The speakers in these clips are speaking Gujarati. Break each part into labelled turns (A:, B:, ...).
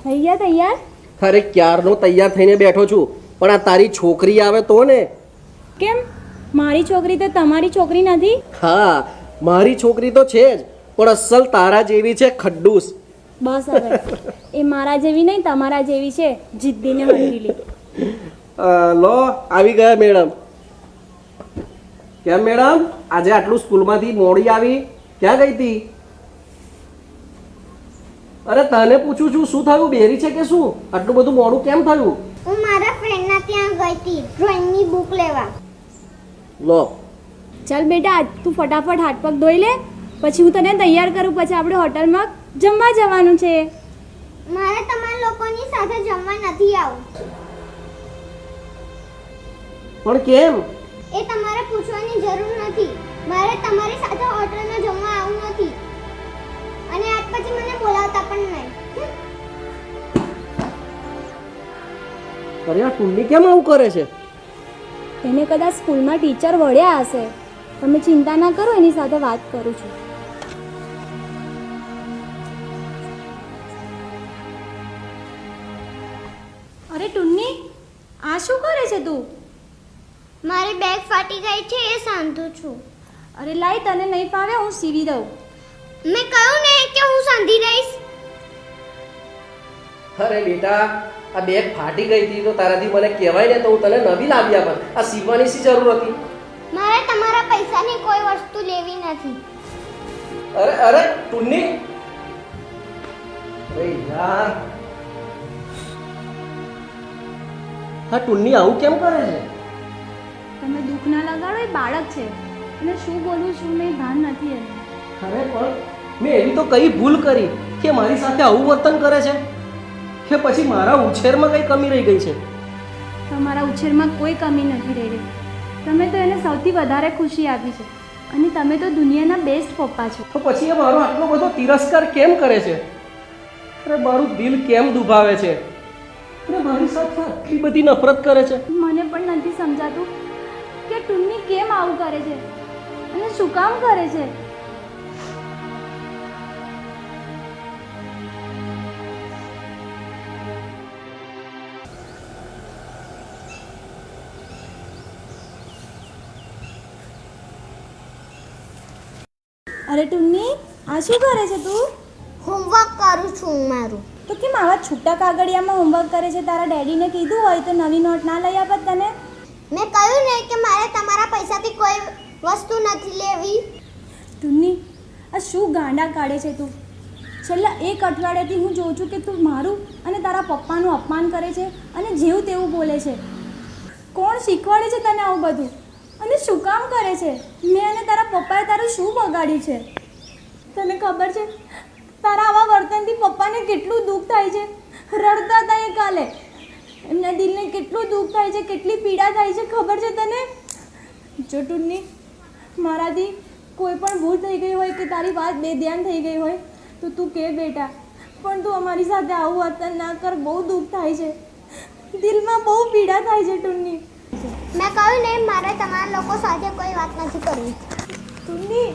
A: થઈ ગયા તૈયાર?
B: અરે ક્યારનો તૈયાર થઈને બેઠો છું, પણ આ તારી છોકરી આવે તો ને.
A: કેમ? મારી છોકરી તો તમારી છોકરી નથી?
B: હા, મારી છોકરી તો છે જ, પણ અસલ તારા જેવી છે, ખડ્ડૂસ.
A: બસ હવે, એ મારા જેવી નહીં તમારા જેવી છે, જિદ્દીને હઠીલી.
B: લો આવી ગયા મેડમ. કેમ મેડમ, આજે આટલું સ્કૂલમાંથી મોડી આવી? ક્યાં ગઈ હતી? અરે તને પૂછું છું, શું થયું? બેરી છે કે શું? આટલું બધું મોડું કેમ થયું?
C: હું મારા ફ્રેન્ડના ત્યાં ગઈ હતી ડ્રોઈંગની બુક લેવા.
B: લો
A: ચાલ બેટા, તું ફટાફટ હાથ પગ ધોઈ લે, પછી હું તને તૈયાર કરું, પછી આપણે હોટલમાં જમવા જવાનું છે.
C: મારે તમારા લોકોની સાથે જમવા નથી આવું.
B: પણ કેમ?
C: એ તમારે પૂછવાની જરૂર નથી. મારે તમારી સાથે હોટલમાં જમવા આવું નથી, અને આજ પછી મને બોલાવતા પણ નહીં.
B: અરે આ ટુન્ની કેમ આવું કરે છે?
A: એને કદાચ સ્કૂલમાં ટીચર વળ્યા હશે. તમે ચિંતા ના કરો, એની સાથે વાત કરું છું. અરે ટુન્ની, આ શું કરે છે તું?
C: મારી બેગ ફાટી ગઈ છે, એ સાંધું છું.
A: અરે લાઈ, તને નહીં ફાવે હું સીવી દઉં.
C: મેં કહ્યું ને કે હું સાંધી રહીશ.
B: અરે બેટા, આ બેગ ફાટી ગઈ હતી તો તારાથી મને કહેવાય ને, તો હું તને નવી લાવી આપત. આ સીવવાની શી જરૂર હતી?
C: મારે તમારા પૈસાની કોઈ વસ્તુ લેવી નથી.
B: અરે અરે ટુન્ની, અરે યાર, હા ટુન્ની આવું કેમ કરે છે?
A: તમે દુઃખ ના લગાડો, એ બાળક છે, અને શું બોલું શું નહીં ભાન નથી એને.
B: અરે પણ મેં એવી તો કઈ ભૂલ કરી કે મારી સાથે આવું વર્તન કરે છે? કે પછી મારા ઉછેરમાં કઈ કમી રહી ગઈ છે?
A: તમારા ઉછેરમાં કોઈ કમી નથી રહી રહી. તમે તો એને સૌથી વધારે ખુશી આપી છે, અને તમે તો દુનિયાના બેસ્ટ પપ્પા છો.
B: તો પછી એ મારો આટલો બધો તિરસ્કાર કેમ કરે છે? અરે મારું દિલ કેમ દુભાવે છે? અરે મારી સાથે આટલી બધી નફરત કરે છે.
A: મને પણ નથી સમજાતું કે ટુન્ની કેમ આવું કરે છે અને શું કામ કરે છે. અરે ટુન્ની, આ શું કરે છે તું?
C: હોમવર્ક કરું છું મારું.
A: તો કેમ આવા છૂટા કાગળિયામાં હોમવર્ક કરે છે? તારા ડેડીને કીધું હોય તો નવી નોટ ના લઈ આપત તને.
C: મેં કહ્યું ને કે મારે તમારા પૈસાથી કોઈ વસ્તુ નથી લેવી.
A: ટુન્ની, આ શું ગાંડા કાઢે છે તું? છેલ્લા એક અઠવાડિયાથી હું જોઉં છું કે તું મારું અને તારા પપ્પાનું અપમાન કરે છે અને જેવું તેવું બોલે છે. કોણ શીખવાડે છે તને આવું બધું, અને શું કામ કરે છે? મેં અને તારા પપ્પાએ તારું શું બગાડ્યું છે? તને ખબર છે તારા આવા વર્તનથી પપ્પાને કેટલું દુઃખ થાય છે? રડતા હતા એ કાલે. એમના દિલને કેટલું દુઃખ થાય છે, કેટલી પીડા થાય છે, ખબર છે તને? જો ટુન્ની, મારાથી કોઈ પણ ભૂલ થઈ ગઈ હોય કે તારી વાત બેધ્યાન થઈ ગઈ હોય તો તું કે બેટા, પણ તું અમારી સાથે આવું વર્તન ના કર. બહુ દુઃખ થાય છે, દિલમાં બહુ પીડા થાય છે ટુન્ની.
C: મેં કહ્યું ને મારે તમારા લોકો સાથે કોઈ વાત નથી કરવી.
A: ટુન્ની,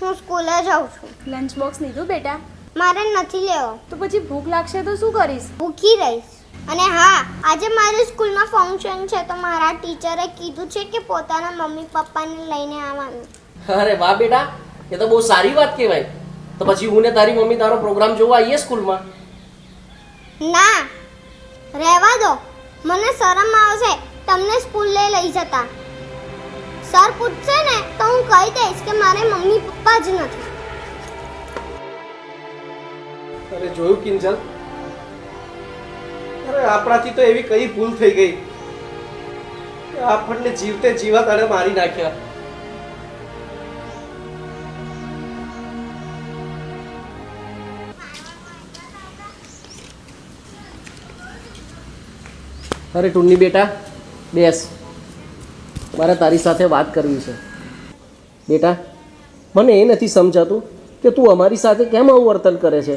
C: હું સ્કૂલે જાઉં છું.
A: લંચ બોક્સ લીધું બેટા?
C: મારે નથી લેવો.
A: તો પછી ભૂખ લાગશે તો શું કરીશ?
C: ભૂખી રહીશ. અને હા, આજે મારી સ્કૂલમાં ફંક્શન છે, તો મારા ટીચરે કીધું છે કે પોતાના મમ્મી પપ્પાને લઈને આવવાનું.
B: અરે વાહ બેટા, એ તો બહુ સારી વાત કહેવાય. તો પછી હું ને તારી મમ્મી તારો પ્રોગ્રામ જોવા આવીએ સ્કૂલમાં?
C: ના, રહેવા દો. મને શરમ આવશે તમને સ્કૂલે લઈ જતા. સર પૂછશે ને તો હું કહી દઈશ કે મારે મમ્મી પપ્પા જ નથી.
B: અરે જોયું કિંજલ, અરે આપણાથી તો એવી કઈ ભૂલ થઈ ગઈ કે આપણને જીવતે જીવા તને મારી નાખ્યા. અરે ટુન્ની બેટા, બેસ, મારે તારી સાથે વાત કરવી છે. બેટા, મને એ નથી સમજાતું કે તું અમારી સાથે કેમ આવું વર્તન કરે છે.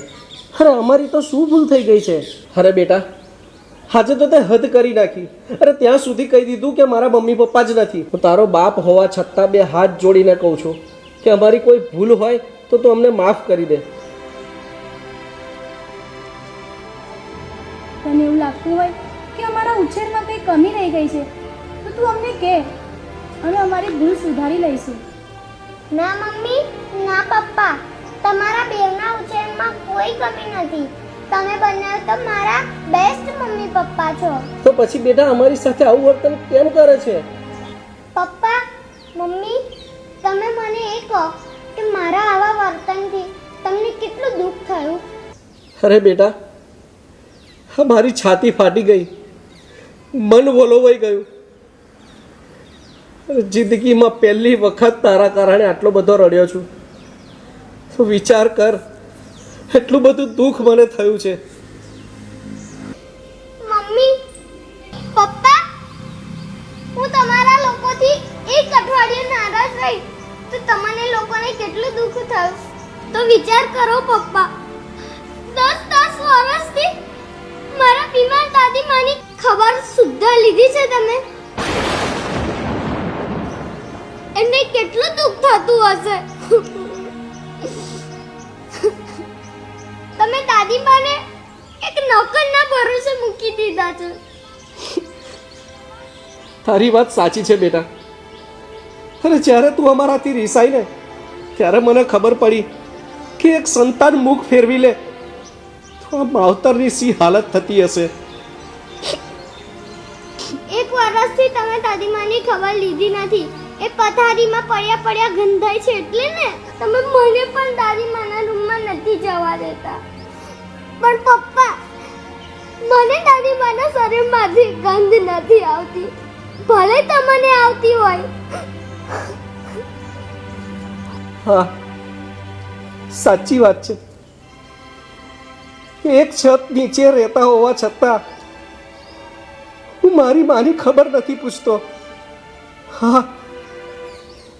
B: અરે અમારી તો શું ભૂલ થઈ ગઈ છે? અરે બેટા, આજે તો તે હદ કરી નાખી. અરે ત્યાં સુધી કહી દીધું કે મારા મમ્મી પપ્પા જ નથી. હું તારો બાપ હોવા છતાં બે હાથ જોડીને કહું છું કે અમારી કોઈ ભૂલ હોય તો તું અમને માફ કરી દે.
A: તને એવું લાગતું હોય કે અમારા ઉછેરમાં કંઈ કમી રહી ગઈ છે તો તું અમને કહે, અમે અમારી ભૂલ સુધારી લઈશું.
C: ના મમ્મી, ના પપ્પા, તમારા બેવના ઉછેરમાં કોઈ કમી નથી. તમે બંને તો મારા બેસ્ટ મમ્મી પપ્પા છો.
B: તો પછી બેટા અમારી સાથે આવું વર્તન કેમ કરે છે?
C: પપ્પા, મમ્મી, તમે મને એ કહો કે મારા આવા વર્તનથી તમને કેટલું દુઃખ થયું?
B: અરે બેટા, મારી છાતી ફાટી ગઈ, મન વલોવાઈ ગયું. જિંદગીમાં પહેલી વખત તારા કારણે આટલો બધો રડ્યો છું. તો વિચાર કર, એટલું બધું દુઃખ મને થયું છે.
C: મમ્મી, પપ્પા, હું તમારા લોકોથી એક અઠવાડિયું નારાજ રહી તો તમને લોકોને કેટલું દુઃખ થયું? તો વિચાર કરો પપ્પા, 10 વર્ષથી મારા બીમાર દાદી માની ખબર સુદ્ધા લીધી છે તમે. એમને કેટલું દુઃખ થતું હશે. તમે દાદી માને એક નોકરના ભરોસે મૂકી દીધા છે.
B: તારી વાત સાચી છે બેટા. અરે જ્યારે તું અમારાથી રિસાઈ ને ત્યારે મને ખબર પડી કે એક સંતાન મુખ ફેરવી લે તો આ માવતરની સી હાલત થતી હશે.
C: એક વર્ષથી તમે દાદીમાની ખબર લીધી નથી. એ પથારીમાં પડ્યા ગંધાય છે એટલે ને તમે મને પણ દાદીમાના રૂમમાં નથી જવા દેતા. પણ પપ્પા, મને દાદીમાના શરીરમાંથી ગંધ નથી આવતી, ભલે તમને આવતી હોય.
B: હા, સાચી વાત છે. એક છત નીચે રહેતા હોવા છતાં હું મારી માની ખબર નથી પૂછતો. હા,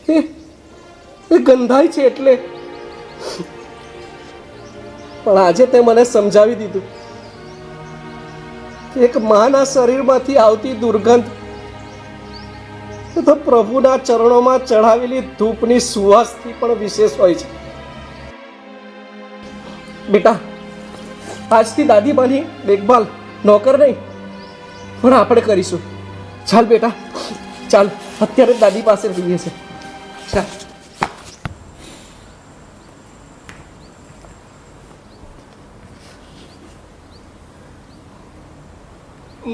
B: એ ગંધાય છે એટલે. પણ આજે તે મને સમજાવી દીધું કે એક માના શરીરમાંથી આવતી દુર્ગંધ તો પ્રભુના ચરણોમાં ચઢાવેલી ધૂપની સુવાસથી પણ વિશેષ હોય છે. બેટા, આજથી દાદીમાની દેખભાલ નોકર નહીં પણ આપણે કરીશું. ચાલ બેટા, ચાલ, અત્યારે દાદી પાસે જઈએ છે. ચાલ.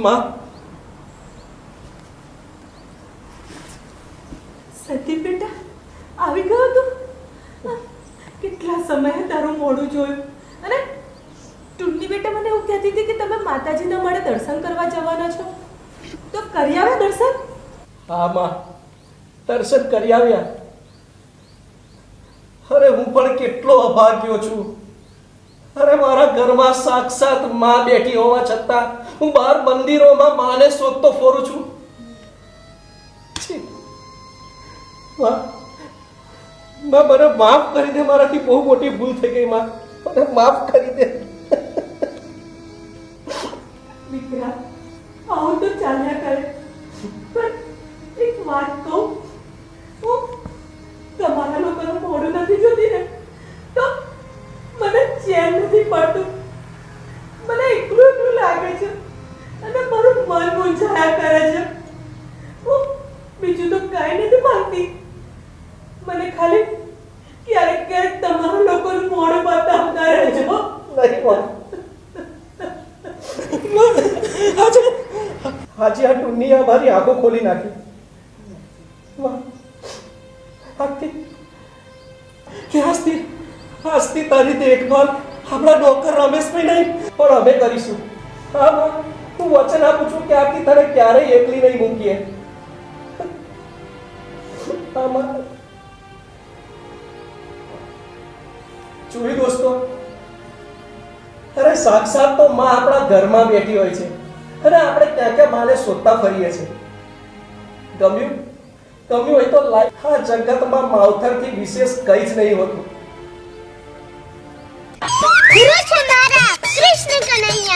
B: માં,
D: સતી બેટા, આવી ગયો તું? કેટલા સમયે તારું મોઢું જોયું. અને ટુન્ની બેટા મને એવું કહેતી હતી કે તમે માતાજીના મળે દર્શન કરવા જવાના છો, તો કરી આવ્યા દર્શન?
B: હા માં, દર્શન કરી આવ્યા. અરે હું પણ કેટલો અભાગ્યો છું. અરે મારા ઘરમાં સાક્ષાત માં બેઠી હોવા છતાં હું બહાર મંદિરોમાં માને શોધતો ફરું છું. છી. માં, મને માફ કરી દે. મારાથી બહુ મોટી ભૂલ થઈ ગઈ. માં, મને માફ કરી દે.
D: દીકરા, આવું તો ચાલ્યા કરે, પણ એક વાત કહું, હું તમારા લોકોનું મોઢું નથી જોતી ને તો મને ચેન નથી પડતું. મને એકલું લાગે છે અને મારું મન મૂંઝાયા કરે છે. હું બીજું તો કાંઈ નથી માંગતી. મને ખાલી ક્યારેક ક્યારેક તમારા લોકોનું મોઢું બતાવતા રહેજો.
B: આજે આ ટુન્ની મારી આંખો ખોલી નાખી. આજથી તારી દેખભાલ આપણા નોકર રમેશભાઈ નહીં પણ અમે કરીશું. હા માં, હું વચન આપું છું કે આથી તને ક્યારેય એકલી નહીં મૂકીએ. હા માં. જોયું દોસ્તો, અરે સાક્ષાત તો માં આપણા ઘરમાં બેઠી હોય છે અને આપણે ક્યાં ક્યાં માને શોધતા ફરીએ છીએ. ગમ્યું હોય તો લાઈક. આ જગતમાં માવતરથી વિશેષ કંઈ જ નહીં હોતું.
C: કૃષ્ણ કનૈયા.